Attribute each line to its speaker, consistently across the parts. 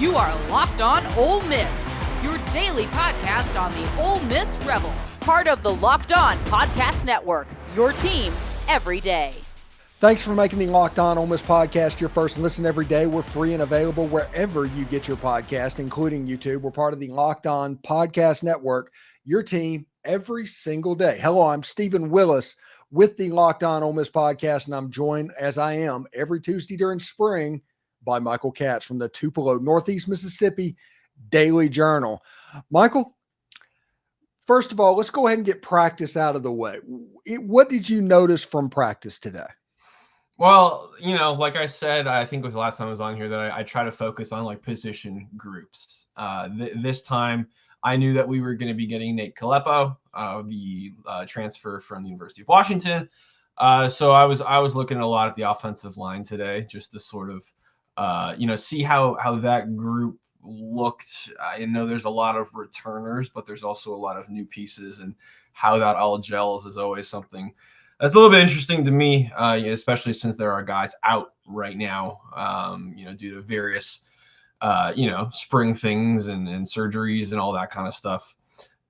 Speaker 1: You are Locked On Ole Miss, your daily podcast on the Ole Miss Rebels. Part of the Locked On Podcast Network, your team every day.
Speaker 2: Thanks for making the Locked On Ole Miss podcast your first listen every day. We're free and available wherever you get your podcast, including YouTube. We're part of the Locked On Podcast Network, your team every single day. Hello, I'm Stephen Willis with the Locked On Ole Miss podcast, and I'm joined, as I am every Tuesday during spring, by Michael Katz from the Tupelo, Northeast Mississippi Daily Journal. Michael, first of all, let's go ahead and get practice out of the way. What did you notice from practice today?
Speaker 3: Well, like I said, I think it was the last time I was on here that I try to focus on like position groups. This time I knew that we were going to be getting Nate Kalepo, the transfer from the University of Washington. So I was looking a lot at the offensive line today, just to sort of, see how that group looked. I know there's a lot of returners, but there's also a lot of new pieces, and how that all gels is always something that's a little bit interesting to me, especially since there are guys out right now, due to various, spring things and surgeries and all that kind of stuff.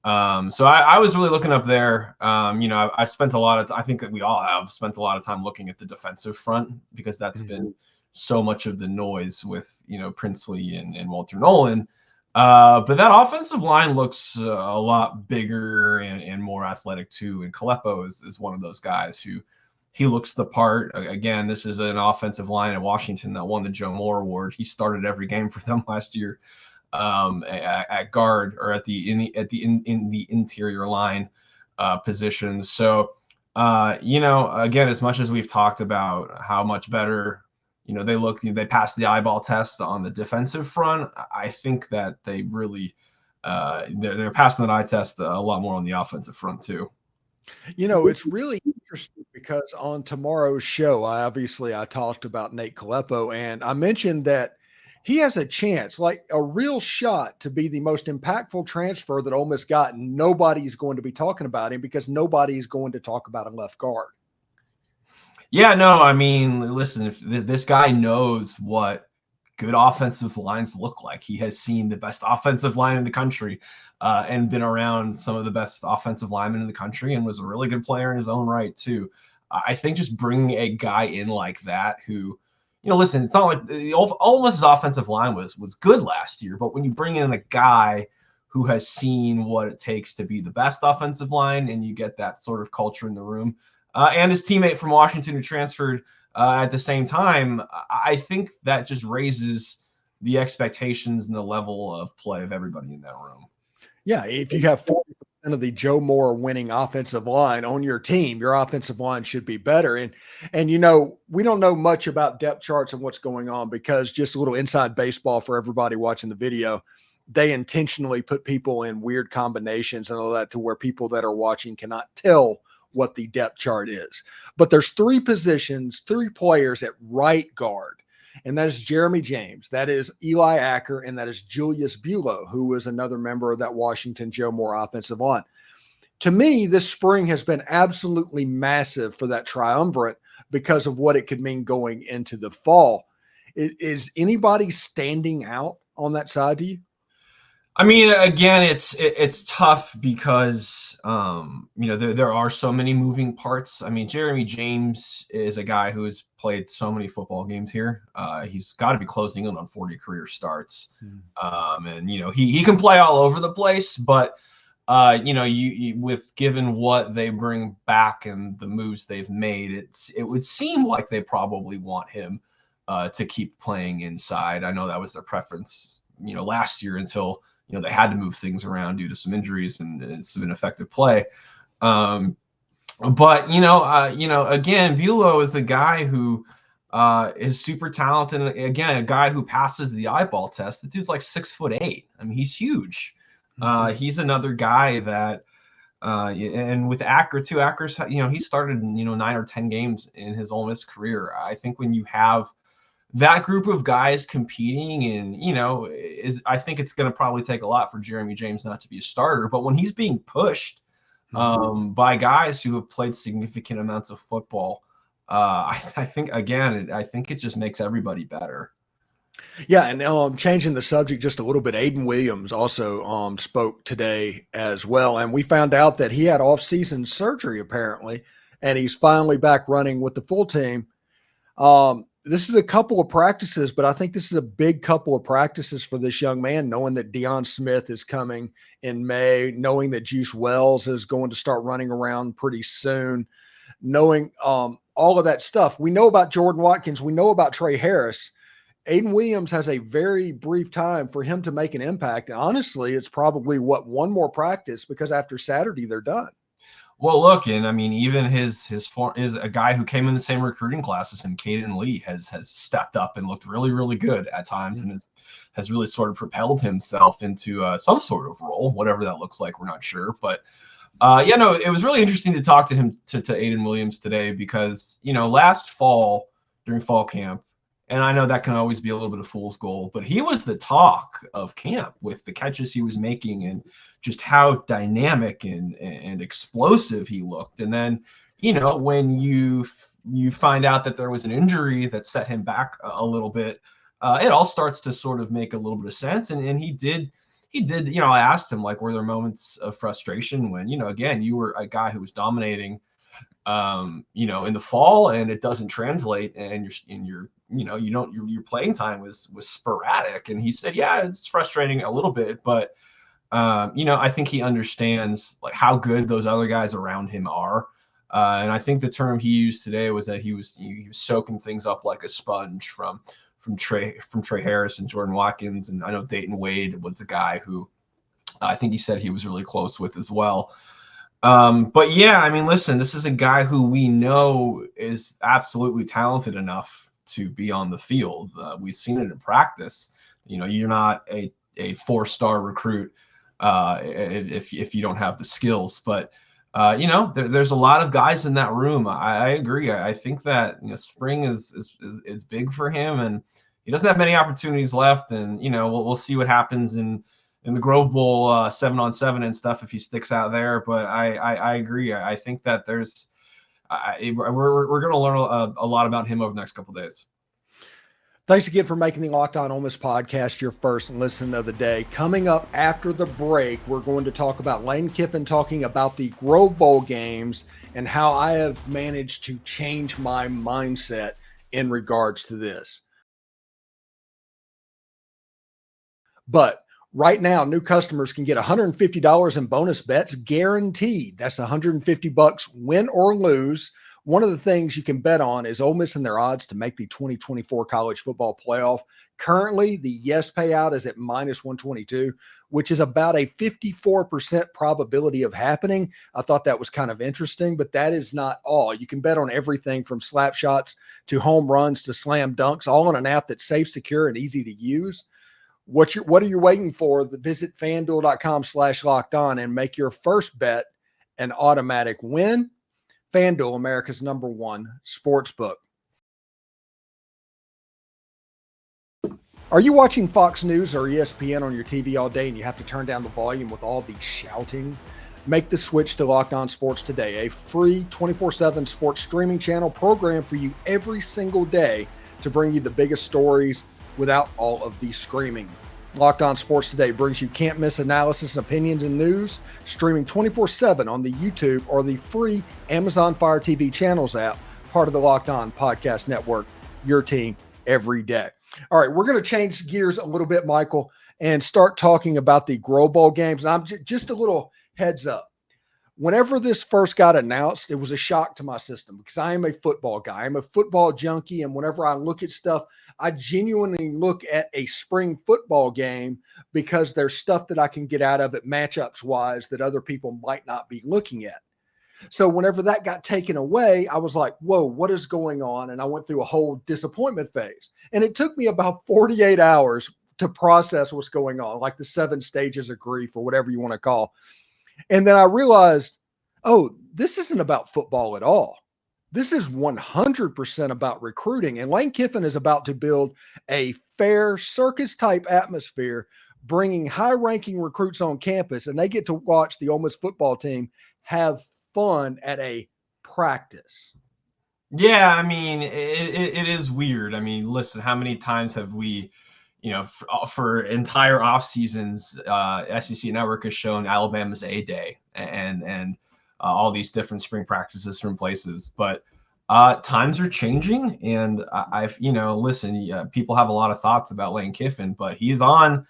Speaker 3: So I was really looking up there. I spent I think that we all have spent a lot of time looking at the defensive front, because that's been so much of the noise with, Princely and Walter Nolan. But that offensive line looks a lot bigger and more athletic too. And Kalepo is one of those guys who he looks the part. Again, this is an offensive line at Washington that won the Joe Moore Award. He started every game for them last year at guard, or in the interior line positions. So, again, as much as we've talked about how much better they passed the eyeball test on the defensive front, I think that they really they're passing that eye test a lot more on the offensive front too.
Speaker 2: It's really interesting because on tomorrow's show, I talked about Nate Kalepo, and I mentioned that he has a chance, like a real shot, to be the most impactful transfer that Ole Miss got. And nobody's going to be talking about him because nobody's going to talk about a left guard.
Speaker 3: Yeah, no, I mean, listen, if this guy knows what good offensive lines look like. He has seen the best offensive line in the country and been around some of the best offensive linemen in the country, and was a really good player in his own right too. I think just bringing a guy in like that who, listen, it's not like the Ole Miss's offensive line was good last year, but when you bring in a guy who has seen what it takes to be the best offensive line, and you get that sort of culture in the room, and his teammate from Washington who transferred at the same time, I think that just raises the expectations and the level of play of everybody in that room.
Speaker 2: Yeah, if you have 40% of the Joe Moore winning offensive line on your team, your offensive line should be better. And we don't know much about depth charts and what's going on, because just a little inside baseball for everybody watching the video, they intentionally put people in weird combinations and all that to where people that are watching cannot tell what the depth chart is. But there's three players at right guard, and that is Jeremy James, that is Eli Acker, and that is Julius Buelow, who is another member of that Washington Joe Moore offensive line. To me, this spring has been absolutely massive for that triumvirate because of what it could mean going into the fall. Is anybody standing out on that side to you?
Speaker 3: I mean, again, it's tough because, there are so many moving parts. I mean, Jeremy James is a guy who has played so many football games here. He's got to be closing in on 40 career starts. And, he can play all over the place, but, with given what they bring back and the moves they've made, it would seem like they probably want him to keep playing inside. I know that was their preference, last year until – they had to move things around due to some injuries and it's been effective play. But, again, Buelow is a guy who is super talented. And again, a guy who passes the eyeball test. The dude's like 6'8". I mean, he's huge. He's another guy that, and with Acker too, Acker's, he started, 9 or 10 games in his Ole Miss career. I think when you have that group of guys competing, and I think it's going to probably take a lot for Jeremy James not to be a starter, but when he's being pushed by guys who have played significant amounts of football, I think it just makes everybody better.
Speaker 2: Yeah, and changing the subject just a little bit, Ayden Williams also spoke today as well, and we found out that he had off-season surgery apparently, and he's finally back running with the full team. This is a couple of practices, but I think this is a big couple of practices for this young man, knowing that Deion Smith is coming in May, knowing that Juice Wells is going to start running around pretty soon, knowing all of that stuff. We know about Jordan Watkins. We know about Trey Harris. Ayden Williams has a very brief time for him to make an impact. And honestly, it's probably one more practice, because after Saturday, they're done.
Speaker 3: Well, look, and I mean, even his form is a guy who came in the same recruiting classes, and Caden Lee has stepped up and looked really, really good at times, and has really sort of propelled himself into some sort of role, whatever that looks like. We're not sure, but yeah, no, it was really interesting to talk to him to Ayden Williams today, because last fall during fall camp. And I know that can always be a little bit of fool's gold, but he was the talk of camp with the catches he was making and just how dynamic and explosive he looked. And then, when you find out that there was an injury that set him back a little bit, it all starts to sort of make a little bit of sense. And he did, I asked him, like, were there moments of frustration when, again, you were a guy who was dominating, in the fall, and it doesn't translate, and your playing time was sporadic. And he said, yeah, it's frustrating a little bit, but I think he understands like how good those other guys around him are. And I think the term he used today was that he was soaking things up like a sponge from Trey Harris and Jordan Watkins. And I know Dayton Wade was a guy who I think he said he was really close with as well. But yeah, I mean, listen, this is a guy who we know is absolutely talented enough to be on the field. We've seen it in practice. You're not a 4-star recruit if you don't have the skills. But there's a lot of guys in that room. I agree. I think that spring is big for him, and he doesn't have many opportunities left. And we'll see what happens in the Grove Bowl 7-on-7 and stuff if he sticks out there. But I agree. I think that we're going to learn a lot about him over the next couple of days.
Speaker 2: Thanks again for making the Locked On Ole Miss podcast your first listen of the day. Coming up after the break, we're going to talk about Lane Kiffin talking about the Grove Bowl games and how I have managed to change my mindset in regards to this. But right now, new customers can get $150 in bonus bets guaranteed. That's $150 win or lose. One of the things you can bet on is Ole Miss and their odds to make the 2024 college football playoff. Currently, the yes payout is at -122, which is about a 54% probability of happening. I thought that was kind of interesting, but that is not all. You can bet on everything from slap shots to home runs to slam dunks, all on an app that's safe, secure, and easy to use. What are you waiting for? Visit FanDuel.com/lockedon and make your first bet an automatic win. FanDuel, America's #1 sportsbook. Are you watching Fox News or ESPN on your TV all day and you have to turn down the volume with all the shouting? Make the switch to Locked On Sports today, a free 24/7 sports streaming channel programmed for you every single day to bring you the biggest stories without all of the screaming. Locked On Sports Today brings you can't miss analysis, opinions, and news, streaming 24/7 on the YouTube or the free Amazon Fire TV channels app, part of the Locked On Podcast Network, your team every day. All right, we're going to change gears a little bit, Michael, and start talking about the Grove Bowl games. And I'm just a little heads up. Whenever this first got announced, it was a shock to my system because I am a football guy. I'm a football junkie. And whenever I look at stuff, I genuinely look at a spring football game because there's stuff that I can get out of it matchups wise that other people might not be looking at. So whenever that got taken away, I was like, whoa, what is going on? And I went through a whole disappointment phase. And it took me about 48 hours to process what's going on, like the 7 stages of grief or whatever you want to call. And then I realized, oh, this isn't about football at all. This is 100% about recruiting. And Lane Kiffin is about to build a fair circus-type atmosphere, bringing high-ranking recruits on campus, and they get to watch the Ole Miss football team have fun at a practice.
Speaker 3: Yeah, I mean, it is weird. I mean, listen, how many times have we, for entire off seasons, SEC Network has shown Alabama's A Day and all these different spring practices from places, but times are changing, and I've, listen, people have a lot of thoughts about Lane Kiffin, but he is on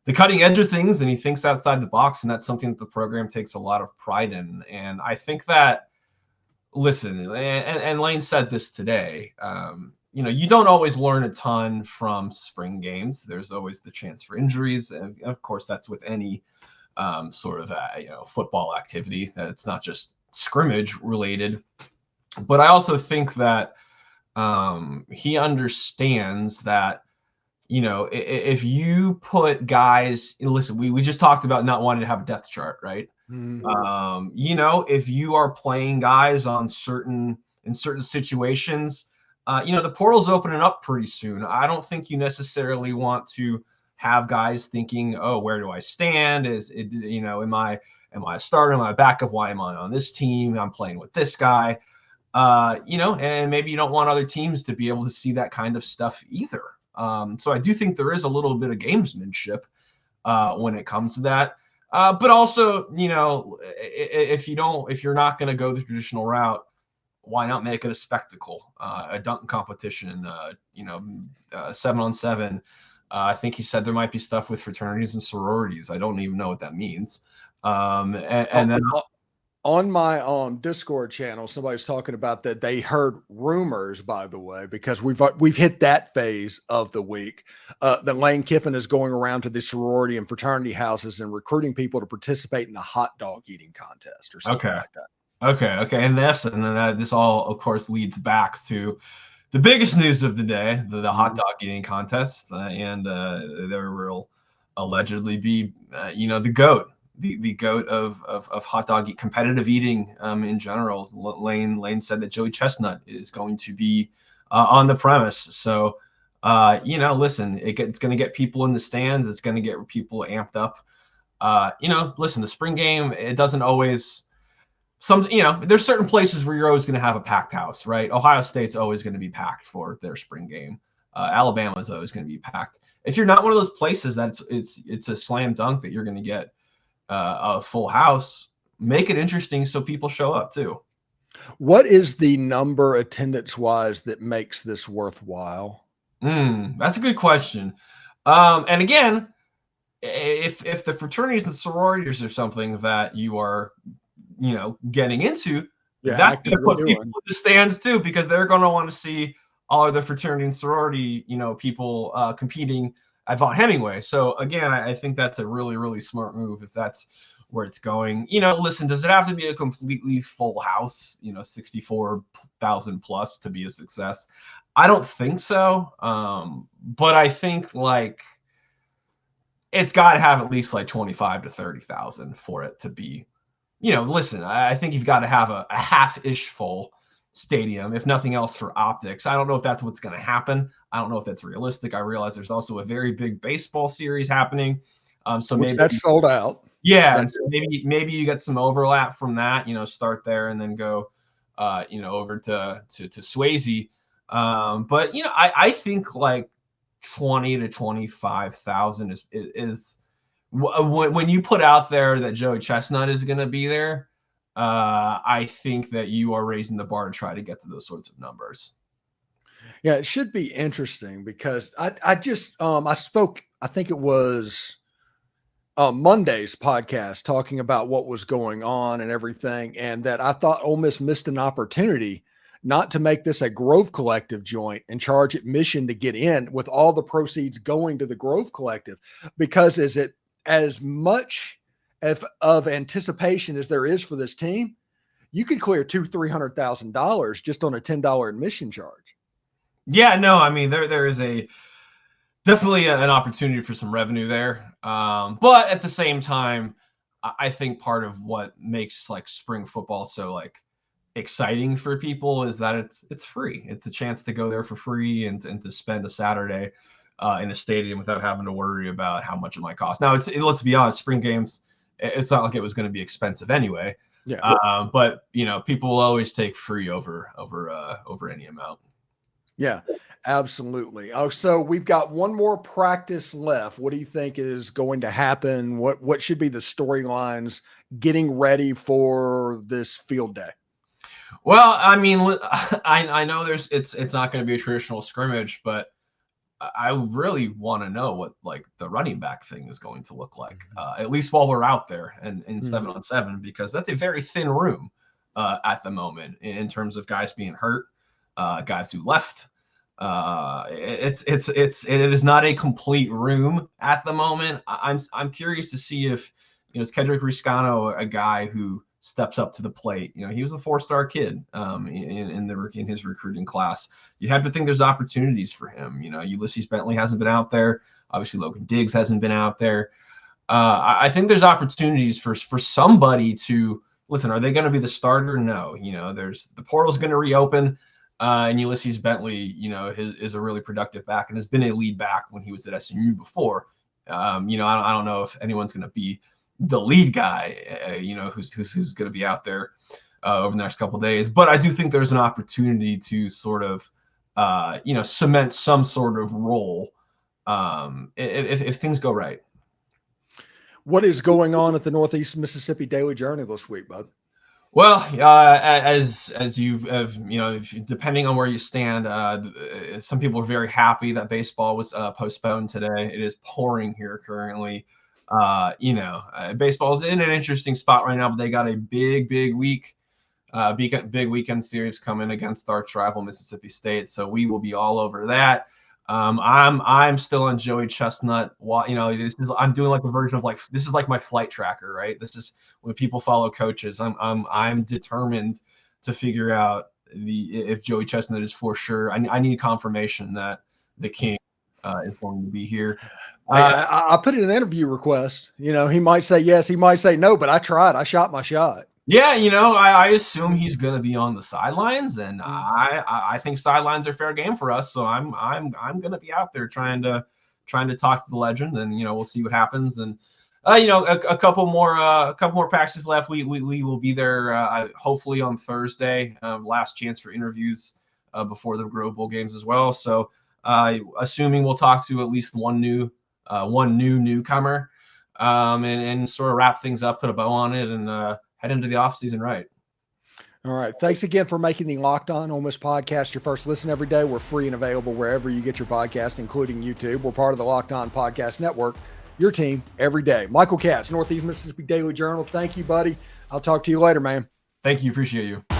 Speaker 3: the cutting edge of things, and he thinks outside the box, and that's something that the program takes a lot of pride in, and I think that. Listen, and Lane said this today. You don't always learn a ton from spring games. There's always the chance for injuries, and of course, that's with any sort of football activity. That it's not just scrimmage related. But I also think that he understands that if you put guys, listen, we just talked about not wanting to have a depth chart, right? If you are playing guys in certain situations, the portal's opening up pretty soon. I don't think you necessarily want to have guys thinking, oh, where do I stand? Am I a starter? Am I a backup? Why am I on this team? I'm playing with this guy. And maybe you don't want other teams to be able to see that kind of stuff either. So I do think there is a little bit of gamesmanship when it comes to that. But also, if you're not going to go the traditional route, why not make it a spectacle, a dunk competition, 7-on-7. I think he said there might be stuff with fraternities and sororities. I don't even know what that means. And then
Speaker 2: on my Discord channel, somebody's talking about that they heard rumors, by the way, because we've hit that phase of the week. That Lane Kiffin is going around to the sorority and fraternity houses and recruiting people to participate in the hot dog eating contest or something like that.
Speaker 3: Okay. And then this all, of course, leads back to the biggest news of the day, the hot dog eating contest. And there will allegedly be, the GOAT. The GOAT of hot dog competitive eating in general. Lane said that Joey Chestnutt is going to be on the premise. So, listen, it's going to get people in the stands. It's going to get people amped up. Listen, the spring game, it doesn't always there's certain places where you're always going to have a packed house, right? Ohio State's always going to be packed for their spring game. Alabama's always going to be packed. If you're not one of those places that it's a slam dunk that you're going to get a full house, make it interesting so people show up too.
Speaker 2: What is the number attendance wise that makes this worthwhile?
Speaker 3: That's a good question. And again, if the fraternities and sororities are something that you are, getting into, that's going to put people in the stands too, because they're going to want to see all of the fraternity and sorority, people competing at Vaught Hemingway. So again, I think that's a really, really smart move if that's where it's going. Listen, does it have to be a completely full house, 64,000 plus to be a success? I don't think so. But I think it's got to have at least 25 to 30,000 for it to be, listen, I think you've got to have a half-ish full stadium, if nothing else for optics. I don't know if that's what's going to happen. I don't know if that's realistic. I realize there's also a very big baseball series happening. So maybe
Speaker 2: that's sold out.
Speaker 3: Yeah. And so maybe you get some overlap from that, start there and then go, over to Swayze. But, I think 20 to 25,000 is when you put out there that Joey Chestnutt is going to be there. I think that you are raising the bar to try to get to those sorts of numbers.
Speaker 2: Yeah, it should be interesting because I spoke, I think it was Monday's podcast talking about what was going on and everything, and that I thought Ole Miss missed an opportunity not to make this a Grove Collective joint and charge admission to get in, with all the proceeds going to the Grove Collective, because is it as much of anticipation as there is for this team, you could clear $200,000-$300,000 just on a $10 admission charge.
Speaker 3: Yeah, no, I mean there is definitely an opportunity for some revenue there, but at the same time, I think part of what makes spring football so exciting for people is that it's free. It's a chance to go there for free and to spend a Saturday in a stadium without having to worry about how much it might cost. Now, let's be honest, spring games, it's not like it was going to be expensive anyway.
Speaker 2: Yeah.
Speaker 3: But people will always take free over any amount.
Speaker 2: Yeah, absolutely. Oh, so we've got one more practice left. What do you think is going to happen? What should be the storylines getting ready for this field day?
Speaker 3: Well, I mean, I know it's not going to be a traditional scrimmage, but I really want to know what like the running back thing is going to look like, at least while we're out there and in 7-on-7, because that's a very thin room at the moment in terms of guys being hurt, guys who left. It is not a complete room at the moment. I'm curious to see if is Kedrick Riscano a guy who steps up to the plate. He was a 4-star kid in his recruiting class. You have to think there's opportunities for him. Ulysses Bentley hasn't been out there. Obviously, Logan Diggs hasn't been out there. I think there's opportunities for somebody to listen. Are they going to be the starter? No. There's the portal's going to reopen. And Ulysses Bentley, is a really productive back and has been a lead back when he was at SMU before. I don't know if anyone's going to be the lead guy, who's going to be out there over the next couple of days. But I do think there's an opportunity to sort of, cement some sort of role if things go right.
Speaker 2: What is going on at the Northeast Mississippi Daily Journal this week, bud?
Speaker 3: Well, as you have, depending on where you stand, some people are very happy that baseball was postponed today. It is pouring here currently. Baseball's in an interesting spot right now, but they got a big week, big weekend series coming against our rival Mississippi State. So we will be all over that. I'm still on Joey Chestnutt. I'm doing like a version of like, this is like my flight tracker, right? This is when people follow coaches. I'm determined to figure out if Joey Chestnutt is for sure. I need confirmation that the King is going to be here.
Speaker 2: I put in an interview request. He might say yes, he might say no, but I tried. I shot my shot.
Speaker 3: Yeah, I assume he's going to be on the sidelines, and I think sidelines are fair game for us. So I'm going to be out there trying to talk to the legend, and we'll see what happens. And a couple more practices left. We will be there hopefully on Thursday. Last chance for interviews before the Grove Bowl games as well. So assuming we'll talk to at least one new newcomer, and sort of wrap things up, put a bow on it, and head into the offseason right.
Speaker 2: All right. Thanks again for making the Locked On Ole Miss podcast your first listen every day. We're free and available wherever you get your podcast, including YouTube. We're part of the Locked On Podcast Network, your team every day. Michael Katz, Northeast Mississippi Daily Journal. Thank you, buddy. I'll talk to you later, man.
Speaker 3: Thank you. Appreciate you.